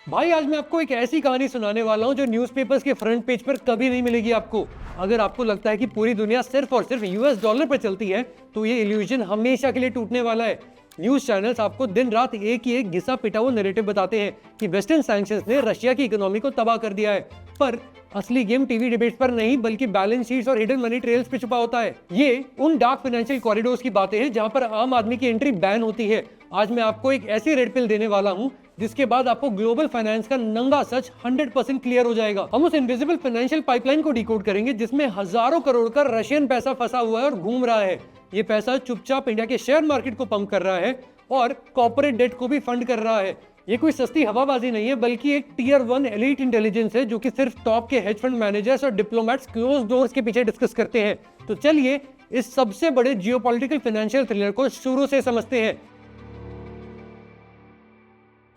भाई आज मैं आपको एक ऐसी कहानी सुनाने वाला हूँ जो न्यूज़पेपर्स के फ्रंट पेज पर कभी नहीं मिलेगी आपको। अगर आपको लगता है कि पूरी दुनिया सिर्फ और सिर्फ यूएस डॉलर पर चलती है तो ये इल्यूजन हमेशा के लिए टूटने वाला है। न्यूज चैनल्स आपको दिन रात एक ही एक घिसा पिटा हुआ नैरेटिव बताते हैं कि वेस्टर्न सैंक्शंस ने रशिया की इकोनॉमी को तबाह कर दिया है, पर असली गेम टीवी डिबेट्स पर नहीं बल्कि बैलेंस शीट्स और हिडन मनी ट्रेल्स पे छुपा होता है। ये उन डार्क फाइनेंशियल कॉरिडोर्स की बातें हैं जहां पर आम आदमी की एंट्री बैन होती है। आज मैं आपको एक ऐसी रेड पिल देने वाला हूं जिसके बाद आपको ग्लोबल फाइनेंस का नंगा सच 100% क्लियर हो जाएगा। हम उस इनविजिबल फाइनेंशियल पाइपलाइन को डिकोड करेंगे जिसमें हजारों करोड़ का रशियन पैसा फंसा हुआ है और घूम रहा है। ये पैसा चुपचाप इंडिया के शेयर मार्केट को पंप कर रहा है और कॉर्पोरेट डेट को भी फंड कर रहा है। ये कोई सस्ती हवाबाजी नहीं है बल्कि एक टियर 1 एलीट इंटेलिजेंस है जो कि सिर्फ टॉप के हेज फंड मैनेजर्स और डिप्लोमेट्स क्लोज डोर्स के पीछे डिस्कस करते हैं। तो चलिए इस सबसे बड़े जियोपॉलिटिकल फाइनेंशियल थ्रिलर को शुरू से समझते हैं।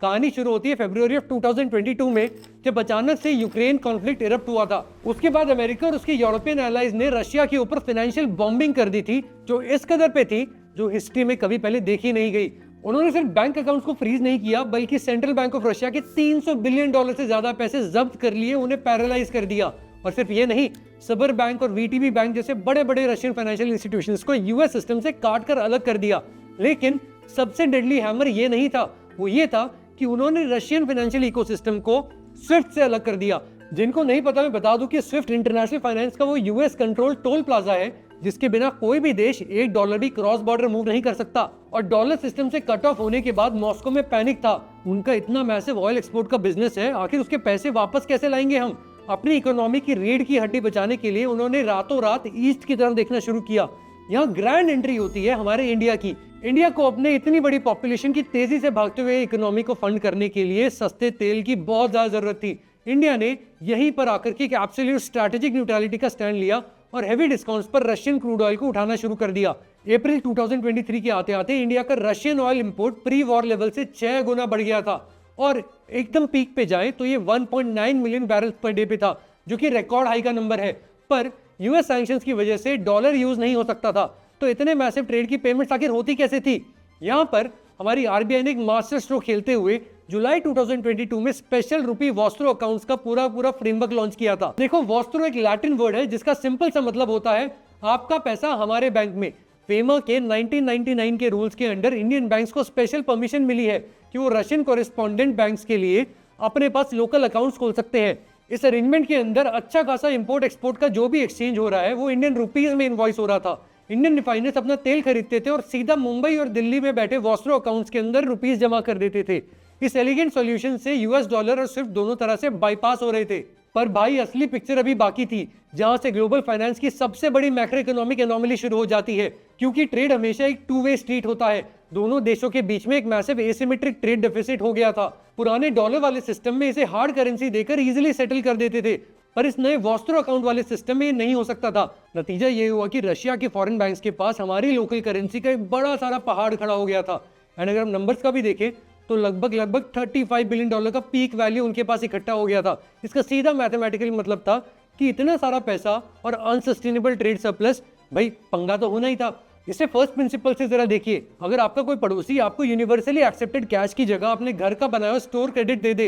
कहानी शुरू होती है फरवरी ऑफ 2022 में, जब अचानक से यूक्रेन कॉन्फ्लिक्ट इरप्ट हुआ था। उसके बाद अमेरिका और उसके यूरोपियन एलाइज ने रशिया के ऊपर फाइनेंशियल बॉम्बिंग कर दी थी जो इस कदर पे थी जो हिस्ट्री में कभी पहले देखी नहीं गई। उन्होंने सिर्फ बैंक अकाउंट्स को फ्रीज नहीं किया बल्कि सेंट्रल बैंक ऑफ रशिया के $300 बिलियन से ज्यादा पैसे जब्त कर लिए, उन्हें पैरालाइज कर दिया। और सिर्फ ये नहीं, सबर बैंक और वीटीबी बैंक जैसे बड़े बड़े रशियन फाइनेंशियल इंस्टीट्यूशंस को यूएस सिस्टम से काट कर अलग कर दिया। लेकिन सबसे डेडली हैमर ये नहीं था, वो ये था कि उन्होंने रशियन फाइनेंशियल इकोसिस्टम को स्विफ्ट से अलग कर दिया। जिनको नहीं पता मैं बता दूं कि स्विफ्ट इंटरनेशनल फाइनेंस का वो यूएस कंट्रोल टोल प्लाजा है जिसके बिना कोई भी देश $1 भी क्रॉस बॉर्डर मूव नहीं कर सकता। और डॉलर सिस्टम से कट ऑफ होने के बाद मॉस्को में पैनिक था। उनका इतना मैसिव ऑयल एक्सपोर्ट का बिजनेस है, आखिर उसके पैसे वापस कैसे लाएंगे हम? अपनी इकोनॉमी की रीढ़ की हड्डी बचाने के लिए उन्होंने रातों रात ईस्ट की तरफ देखना शुरू किया। यहाँ ग्रैंड एंट्री होती है हमारे इंडिया की। इंडिया को अपने इतनी बड़ी पॉपुलेशन की तेजी से भागते हुए इकोनॉमी को फंड करने के लिए सस्ते तेल की बहुत ज्यादा जरूरत थी। इंडिया ने यहीं पर आकर के एब्सोल्यूट स्ट्रैटेजिक न्यूट्रलिटी का स्टैंड लिया और हेवी डिस्काउंट्स पर रशियन क्रूड ऑयल को उठाना शुरू कर दिया। अप्रैल 2023 के आते आते इंडिया का Russian oil import pre war level से 6 गुना बढ़ गया था और एकदम पीक पे जाए तो ये 1.9 मिलियन बैरल पर डे पे था, जो कि रिकॉर्ड हाई का नंबर है। पर यूएस सैंक्शंस की वजह से डॉलर यूज नहीं हो सकता था, तो इतने मैसिव ट्रेड की पेमेंट्स आखिर होती कैसे थी? यहाँ पर हमारी आरबीआई ने एक मास्टर स्ट्रोक खेलते हुए जुलाई 2022 में स्पेशल रुपी वॉस्त्रो अकाउंट्स का पूरा फ्रेमवर्क लॉन्च किया था। देखो, वॉस्त्रो एक लैटिन वर्ड है जिसका सिंपल सा मतलब होता है आपका पैसा हमारे बैंक में। फेमा के 1999 के रूल्स के अंडर इंडियन बैंक्स को स्पेशल परमिशन मिली है कि वो रशियन कॉरेस्पॉन्डेंट बैंक्स के लिए अपने पास लोकल अकाउंट्स खोल सकते हैं। इस अरेंजमेंट के अंदर अच्छा खासा इंपोर्ट एक्सपोर्ट का जो भी एक्सचेंज हो रहा है वो इंडियन रुपीज में इनवॉइस हो रहा था। इंडियन रिफाइनर्स अपना तेल खरीदते थे और सीधा मुंबई और दिल्ली में बैठे वॉस्त्रो अकाउंट्स के अंदर रुपीस जमा कर देते थे। इस एलिगेंट सॉल्यूशन से यूएस डॉलर और स्विफ्ट दोनों तरह से बाईपास हो रहे थे। पर भाई असली पिक्चर अभी बाकी थी, जहां से ग्लोबल फाइनेंस की सबसे बड़ी मैक्रो इकोनॉमिक एनोमली शुरू हो जाती है। क्योंकि ट्रेड हमेशा एक टू वे स्ट्रीट होता है। दोनों देशों के बीच में एक मैसिव एसिमेट्रिक ट्रेड डेफिसिट हो गया था। पुराने डॉलर वाले सिस्टम में इसे हार्ड करेंसी देकर इजीली सेटल कर देते थे, पर इस नए वॉस्त्रो अकाउंट वाले सिस्टम में ये नहीं हो सकता था। नतीजा ये हुआ कि रशिया के फॉरेन बैंक्स के पास हमारी लोकल करेंसी का एक बड़ा सारा पहाड़ खड़ा हो गया था। एंड अगर हम नंबर्स का भी देखें तो लगभग $35 बिलियन का पीक वैल्यू उनके पास इकट्ठा हो गया था। इसका सीधा मैथमेटिकल मतलब था कि इतना सारा पैसा और अनसस्टेनेबल ट्रेड सरप्लस, भाई पंगा तो होना ही था। इसे फर्स्ट प्रिंसिपल से जरा देखिए, अगर आपका कोई पड़ोसी आपको यूनिवर्सली एक्सेप्टेड कैश की जगह अपने घर का बनाया हुआ स्टोर क्रेडिट दे दे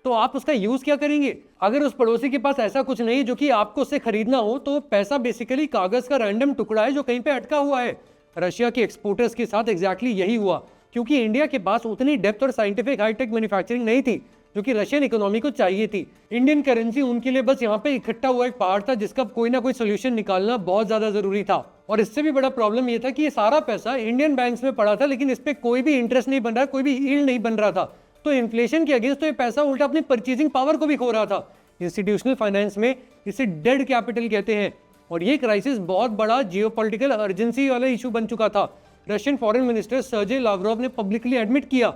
तो आप उसका यूज क्या करेंगे? अगर उस पड़ोसी के पास ऐसा कुछ नहीं जो कि आपको उससे खरीदना हो तो पैसा बेसिकली कागज का रैंडम टुकड़ा है जो कहीं पे अटका हुआ है। रशिया के एक्सपोर्टर्स के साथ एग्जैक्टली यही हुआ, क्योंकि इंडिया के पास उतनी डेप्थ और साइंटिफिक हाईटेक मैन्युफैक्चरिंग नहीं थी जो कि रशियन इकोनॉमी को चाहिए थी। इंडियन करेंसी उनके लिए बस यहाँ पे इकट्ठा हुआ एक पहाड़ था जिसका कोई ना कोई सोल्यूशन निकालना बहुत ज्यादा जरूरी था। और इससे भी बड़ा प्रॉब्लम ये था कि ये सारा पैसा इंडियन बैंक्स में पड़ा था, लेकिन इस पे कोई भी इंटरेस्ट नहीं बन रहा, कोई भी यील्ड नहीं बन रहा था। तो इन्फ्लेशन के अगेंस्ट तो ये पैसा उल्टा अपनी परचेजिंग पावर को भी खो रहा था। इंस्टीट्यूशनल फाइनेंस में इसे डेड कैपिटल कहते हैं। और ये क्राइसिस बहुत बड़ा जियोपॉलिटिकल अर्जेंसी वाला इशू बन चुका था। Russian foreign minister Sergey Lavrov ने पब्लिकली एडमिट किया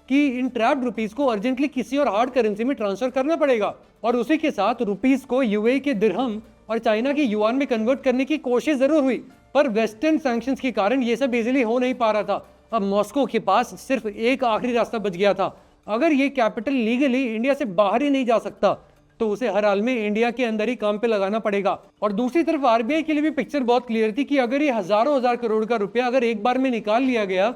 कि इन ट्रैप्ड रुपीस को अर्जेंटली किसी और हार्ड करेंसी में ट्रांसफर करना पड़ेगा। और उसी के साथ रुपीस को यूएई के दिरहम और चाइना के युआन में कन्वर्ट करने की कोशिश जरूर हुई, पर वेस्टर्न सैंक्शंस के कारण ये सब इजीली हो नहीं पा रहा था। अब मॉस्को के पास सिर्फ एक आखिरी रास्ता बच गया था। अगर ये कैपिटल लीगली इंडिया से बाहर ही नहीं जा सकता तो उसे हर हाल में इंडिया के अंदर ही काम पे लगाना पड़ेगा। और दूसरी तरफ आरबीआई के लिए भी पिक्चर बहुत क्लियर थी कि अगर ये हजारों हजार करोड़ का रुपया अगर एक बार में निकाल लिया गया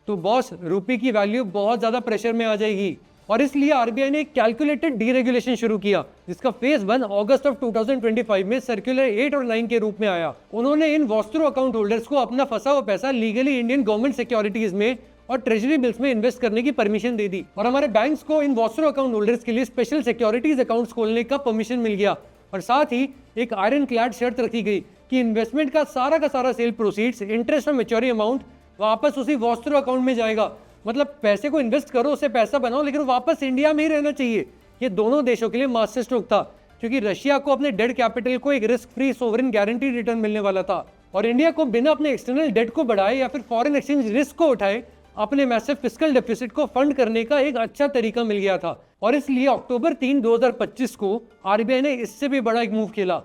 तो बॉस रुपये की वैल्यू बहुत ज्यादा प्रेशर में आ जाएगी। और इसलिए आरबीआई ने कैलकुलेटेड डीरेगुलेशन शुरू किया, जिसका फेज 1 अगस्त ऑफ 2025 में सर्कुलर 8 और 9 के रूप में आया। उन्होंने इन वॉस्त्रो अकाउंट होल्डर्स को अपना फंसा हुआ पैसा लीगली इंडियन गवर्नमेंट सिक्योरिटीज में और ट्रेजरी बिल्स में इन्वेस्ट करने की परमिशन दे दी, और हमारे बैंक्स को इन वॉस्त्रो अकाउंट होल्डर्स के लिए स्पेशल सिक्योरिटीज अकाउंट्स खोलने का परमिशन मिल गया। और साथ ही एक आयरन क्लैड शर्त रखी गई कि इन्वेस्टमेंट का सारा सेल प्रोसीड्स, इंटरेस्ट और मैच्योरिटी अमाउंट वापस उसी वॉस्त्रो अकाउंट में जाएगा। मतलब पैसे को इन्वेस्ट करो, उससे पैसा बनाओ, लेकिन वापस इंडिया में ही रहना चाहिए। ये दोनों देशों के लिए मास्टर स्ट्रोक था, क्योंकि रशिया को अपने डेट कैपिटल को एक risk free sovereign guarantee return मिलने वाला था, और इंडिया को बिना अपने एक्सटर्नल डेट को बढ़ाए या फिर फॉरेन एक्सचेंज रिस्क को उठाए अपने मैसिव फिस्कल डेफिसिट को फंड करने का एक अच्छा तरीका मिल गया था। और इसलिए अक्टूबर 3, 2025 को आरबीआई ने इससे भी बड़ा एक मूव खेला,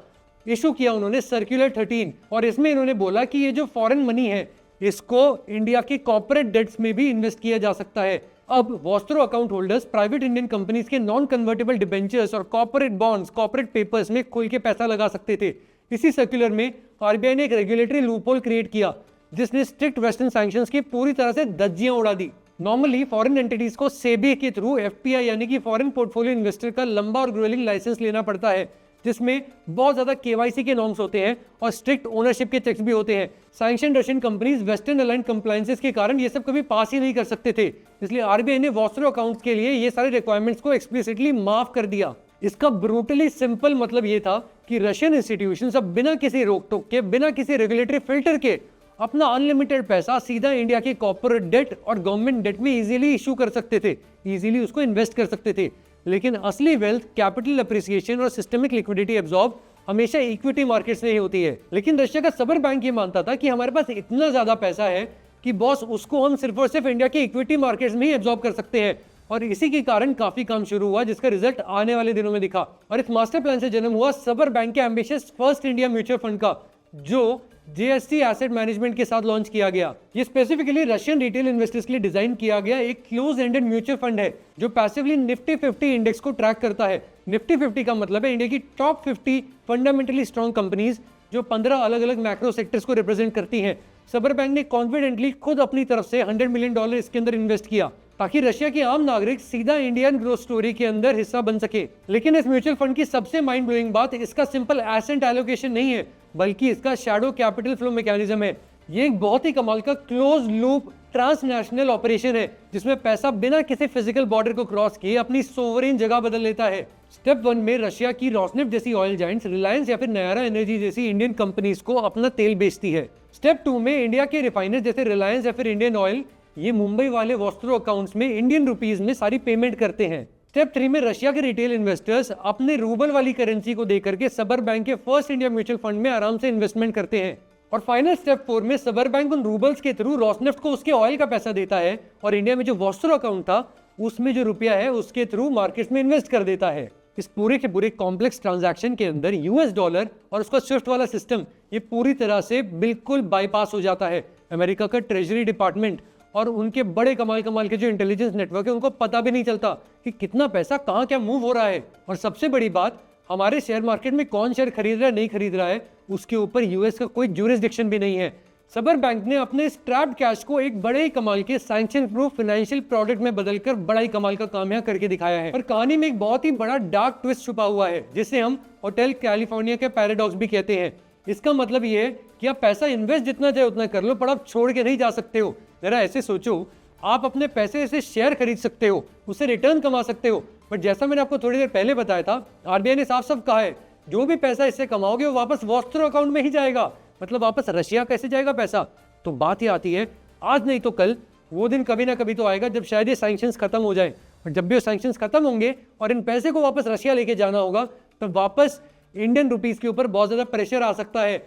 इशू किया उन्होंने सर्कुलर 13, और इसमें इन्होंने बोला कि ये जो फॉरेन मनी है इसको इंडिया के कॉर्पोरेट डेट्स में भी इन्वेस्ट किया जा सकता है। अब vostro account holders private Indian companies के नॉन कन्वर्टेबल डिबेंचर्स और कॉर्पोरेट बॉन्ड्स, कॉर्पोरेट पेपर्स में खुल के पैसा लगा सकते थे। इसी सर्कुलर में आरबीआई ने एक रेगुलेटरी लूपहोल क्रिएट किया, जिसने स्ट्रिक्ट वेस्टर्न सैंक्शंस की पूरी तरह से धज्जियां उड़ा दी। नॉर्मली फॉरेन एंटिटीज को सेबी के थ्रू एफपीआई यानी कि फॉरेन पोर्टफोलियो इन्वेस्टर का लंबा और ग्रोइंग लाइसेंस लेना पड़ता है, जिसमें बहुत ज्यादा केवाईसी के नॉर्म्स होते हैं और स्ट्रिक्ट ओनरशिप के चेक्स भी होते हैं। Sanction Russian companies western aligned compliances के कारण ये सब कभी पास ही नहीं कर सकते थे, इसलिए आरबीआई ने वॉस्त्रो अकाउंट्स के लिए ये सारे रिक्वायरमेंट्स को एक्सप्लिसिटली माफ कर दिया। इसका ब्रूटली सिंपल मतलब ये था कि रशियन इंस्टीट्यूशंस अब बिना किसी रोक टोक के, बिना किसी रेगुलेटरी फिल्टर के अपना अनलिमिटेड पैसा सीधा इंडिया के कॉर्पोरेट डेट और गवर्नमेंट डेट में इजीली इशू कर सकते थे, इजीली उसको इन्वेस्ट कर सकते थे। लेकिन असली वेल्थ, कैपिटल अप्रिसिएशन और सिस्टमिक लिक्विडिटी एब्जॉर्ब हमेशा इक्विटी मार्केट से ही होती है। लेकिन रशिया का सबर बैंक ये मानता था कि हमारे पास इतना ज्यादा पैसा है कि बॉस उसको हम सिर्फ और सिर्फ इंडिया के इक्विटी मार्केट्स में ही एब्जॉर्ब कर सकते हैं, और इसी के कारण काफी काम शुरू हुआ, जिसका रिजल्ट आने वाले दिनों में दिखा। और इस मास्टर प्लान से जन्म हुआ सबर बैंक के ambitious first India mutual fund का, जो जेएससी एसेट मैनेजमेंट के साथ लॉन्च किया गया। ये स्पेसिफिकली रशियन रिटेल इन्वेस्टर्स के लिए डिजाइन किया गया एक क्लोज एंडेड म्यूचुअल फंड है, जो पैसिवली निफ्टी 50 इंडेक्स को ट्रैक करता है। निफ्टी 50 का मतलब है इंडिया की टॉप 50 फंडामेंटली स्ट्रॉन्ग कंपनीज, जो 15 अलग अलग मैक्रो सेक्टर्स को रिप्रेजेंट करती हैं। सबर बैंक ने कॉन्फिडेंटली खुद अपनी तरफ से $100 मिलियन इसके अंदर इन्वेस्ट किया, ताकि रशिया के आम नागरिक सीधा इंडियन ग्रोथ स्टोरी के अंदर हिस्सा बन सके। लेकिन इस म्यूचुअल फंड की सबसे माइंड ब्लोइंग बात इसका सिंपल एसेट एलोकेशन नहीं है, बल्कि इसका शैडो कैपिटल फ्लो मैकेनिज्म है। ये एक बहुत ही कमाल का क्लोज लूप ट्रांसनेशनल ऑपरेशन है, जिसमें पैसा बिना किसी फिजिकल बॉर्डर को क्रॉस किए अपनी सोवरेन जगह बदल लेता है। स्टेप 1 में रशिया की रोसनेफ्ट जैसी ऑयल जायंट्स, रिलायंस या फिर नयारा एनर्जी जैसी इंडियन कंपनीज को अपना तेल बेचती है। स्टेप 2 में इंडिया के रिफाइनर्स जैसे रिलायंस या फिर इंडियन ऑयल, ये मुंबई वाले वॉस्त्रो अकाउंट्स में इंडियन रुपीज में सारी पेमेंट करते हैं। स्टेप 3 में रशिया के रिटेल इन्वेस्टर्स अपने रूबल वाली करेंसी को देकर के सबर बैंक के फर्स्ट इंडिया म्यूचुअल फंड में आराम से इन्वेस्टमेंट करते हैं। और फाइनल स्टेप 4 में सबर बैंक उन रूबल्स के थ्रू रोसनेफ्ट को उसके ऑयल का पैसा देता है, और इंडिया में जो वॉस्त्रो अकाउंट था उसमें जो रुपया है उसके थ्रू मार्केट में इन्वेस्ट कर देता है। इस पूरे के पूरे कॉम्प्लेक्स ट्रांजैक्शन के अंदर यूएस डॉलर और उसका स्विफ्ट वाला सिस्टम ये पूरी तरह से बिल्कुल बाईपास हो जाता है। अमेरिका का ट्रेजरी डिपार्टमेंट और उनके बड़े कमाल के जो इंटेलिजेंस नेटवर्क है, उनको पता भी नहीं चलता कि कितना पैसा कहाँ क्या मूव हो रहा है। और सबसे बड़ी बात, हमारे शेयर मार्केट में कौन शेयर खरीद रहा है नहीं खरीद रहा है, उसके ऊपर यूएस का कोई ज्यूरिसडिक्शन भी नहीं है। सबर बैंक ने अपने स्ट्रैप्ड कैश को एक बड़े ही कमाल के सैंक्शन प्रूफ फाइनेंशियल प्रोडक्ट में बदलकर बड़ा ही कमाल का काम यहाँ करके दिखाया है। और कहानी में एक बहुत ही बड़ा डार्क ट्विस्ट छुपा हुआ है, जिसे हम होटल कैलिफोर्निया के पैराडॉक्स भी कहते हैं। इसका मतलब ये है कि आप पैसा इन्वेस्ट जितना चाहे उतना कर लो, पर आप छोड़ के नहीं जा सकते हो। जरा ऐसे सोचो, आप अपने पैसे से शेयर खरीद सकते हो, उससे रिटर्न कमा सकते हो, बट जैसा मैंने आपको थोड़ी देर पहले बताया था, आरबीआई ने साफ साफ कहा है जो भी पैसा इससे कमाओगे वो वापस वॉस्त्रो अकाउंट में ही जाएगा। मतलब वापस रशिया कैसे जाएगा पैसा? तो बात ही आती है, आज नहीं तो कल वो दिन कभी ना कभी तो आएगा जब शायद ये सैंक्शंस खत्म हो जाए। और जब भी वो सैंक्शंस खत्म होंगे और इन पैसे को वापस रशिया लेके जाना होगा, तो वापस इंडियन रुपीस के ऊपर बहुत ज्यादा प्रेशर आ सकता है।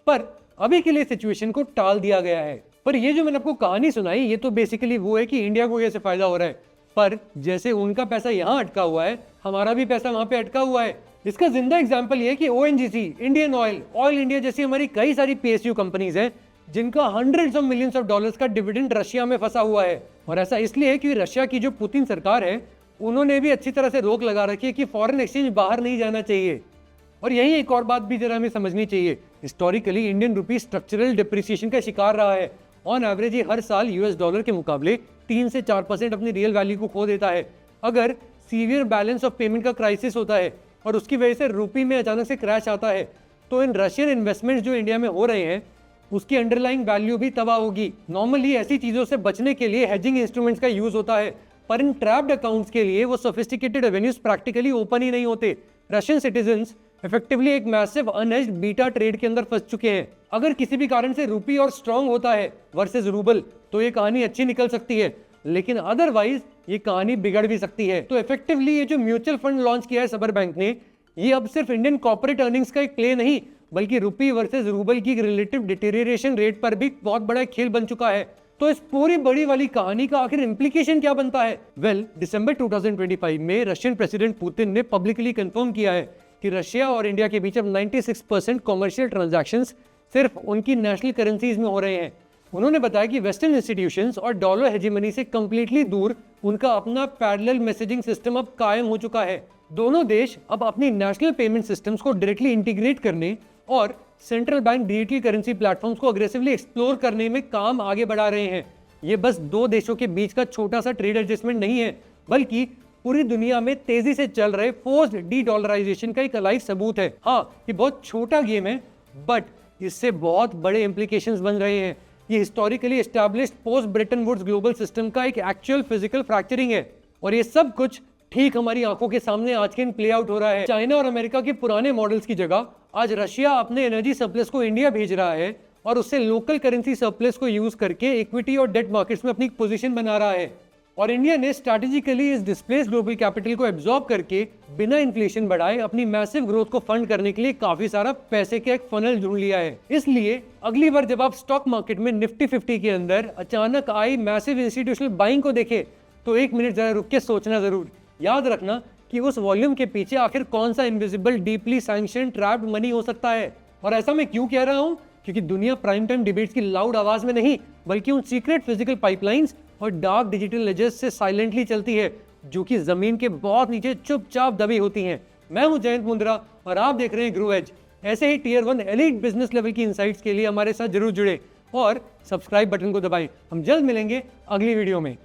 पर अभी के लिए सिचुएशन को टाल दिया गया है। पर ये जो मैंने आपको कहानी सुनाई, ये तो बेसिकली वो है कि इंडिया को कैसे फायदा हो रहा है, पर जैसे उनका पैसा यहाँ अटका हुआ है, हमारा भी पैसा वहां पे अटका हुआ है। इसका जिंदा एग्जांपल ये है कि ONGC, Indian oil, oil India जैसी हमारी कई सारी पीएसयू कंपनीज हैं, जिनका hundreds of millions of dollars का डिविडेंड रशिया में फंसा हुआ है। और ऐसा इसलिए है कि रशिया की जो पुतिन सरकार है, उन्होंने भी अच्छी तरह से रोक लगा रखी है कि फॉरेन एक्सचेंज बाहर नहीं जाना चाहिए। और यही एक और बात भी जरा हमें समझनी चाहिए, historically Indian rupee structural depreciation का शिकार रहा है। ऑन एवरेज ये हर साल यूएस डॉलर के मुकाबले 3 से 4% अपनी रियल वैल्यू को खो देता है। अगर सीवियर बैलेंस ऑफ पेमेंट का क्राइसिस होता है और उसकी वजह से रुपी में अचानक से क्रैश आता है, तो इन रशियन इन्वेस्टमेंट्स जो इंडिया में हो रहे हैं उसकी अंडरलाइंग वैल्यू भी तबाह होगी। नॉर्मली ऐसी चीज़ों से बचने के लिए हेजिंग इंस्ट्रूमेंट्स का यूज होता है, पर इन ट्रैप्ड अकाउंट्स के लिए वो सोफिस्टिकेटेड रेवेन्यूज प्रैक्टिकली ओपन ही नहीं होते। रशियन सिटीजन्स इफेक्टिवली एक मैसिव अनहेज्ड बीटा ट्रेड के अंदर फंस चुके हैं। अगर किसी भी कारण से रुपी और स्ट्रांग होता है वर्सेस रूबल तो ये कहानी अच्छी निकल सकती है, लेकिन अदरवाइज ये कहानी बिगड़ भी सकती है। तो इफेक्टिवली ये जो म्यूचुअल फंड लॉन्च किया है सबर बैंक ने, ये अब सिर्फ इंडियन कॉर्पोरेट अर्निंग्स का एक प्ले नहीं बल्कि रुपी वर्सेस रूबल की रिलेटिव डिटेरियरेशन रेट पर भी बहुत बड़ा खेल बन चुका है। तो इस पूरी बड़ी वाली कहानी का आखिर इंप्लीकेशन क्या बनता है? दिसंबर 2025 में रशियन प्रेसिडेंट पुतिन ने पब्लिकली कंफर्म किया है कि रशिया और इंडिया के बीच अब 96% कॉमर्शियल ट्रांजैक्शंस सिर्फ उनकी नेशनल करेंसीज में हो रहे हैं। उन्होंने बताया कि वेस्टर्न इंस्टीट्यूशंस और डॉलर हेजेमनी से कंप्लीटली दूर उनका अपना पैरेलल मैसेजिंग सिस्टम अब कायम हो चुका है। दोनों देश अब अपनी नेशनल पेमेंट सिस्टम्स को डायरेक्टली इंटीग्रेट करने और central bank digital currency platforms को अग्रेसिवली एक्सप्लोर करने में काम आगे बढ़ा रहे हैं। ये बस दो देशों के बीच का छोटा सा ट्रेड एडजस्टमेंट नहीं है, बल्कि पूरी दुनिया में तेजी से चल रहे फोर्स्ड डी डॉलराइजेशन का एक लाइव सबूत है। हाँ, ये बहुत छोटा गेम है, बट इससे बहुत बड़े इंप्लीकेशंस बन रहे हैं। ये historically established post Bretton Woods global system का एक एक्चुअल फिजिकल फ्रैक्चरिंग है, और ये सब कुछ ठीक हमारी आंखों के सामने आज के दिन प्ले आउट हो रहा है। चाइना और अमेरिका के पुराने मॉडल्स की जगह आज रशिया अपने एनर्जी सरप्लस को इंडिया भेज रहा है और उससे लोकल करेंसी सरप्लस को यूज करके इक्विटी और डेट मार्केट्स में अपनी पोजीशन बना रहा है। और इंडिया ने स्ट्रैटेजिकली इस डिस्प्लेस्ड ग्लोबल कैपिटल को एब्जॉर्ब करके बिना इन्फ्लेशन बढ़ाए अपनी मैसिव ग्रोथ को फंड करने के लिए काफी सारा पैसे का एक फनल ढूंढ लिया है। इसलिए अगली बार जब आप स्टॉक मार्केट में निफ्टी 50 के अंदर अचानक आई मैसिव इंस्टीट्यूशनल बाइंग को देखें तो एक मिनट जरा रुक के सोचना जरूर। याद रखना कि उस वॉल्यूम के पीछे आखिर कौन सा invisible deeply sanction trapped money हो सकता है। और ऐसा मैं क्यों कह रहा हूँ? क्योंकि दुनिया प्राइम टाइम डिबेट्स की लाउड आवाज में नहीं बल्कि उन सीक्रेट फिजिकल पाइपलाइंस और डार्क डिजिटल लेजर्स से साइलेंटली चलती है, जो कि जमीन के बहुत नीचे चुपचाप दबी होती हैं। मैं हूं जयंत मुंद्रा और आप देख रहे हैं ग्रो एज। ऐसे ही टियर 1 एलीट बिजनेस लेवल की इनसाइट्स के लिए हमारे साथ जरूर जुड़े और सब्सक्राइब बटन को दबाएं। हम जल्द मिलेंगे अगली वीडियो में।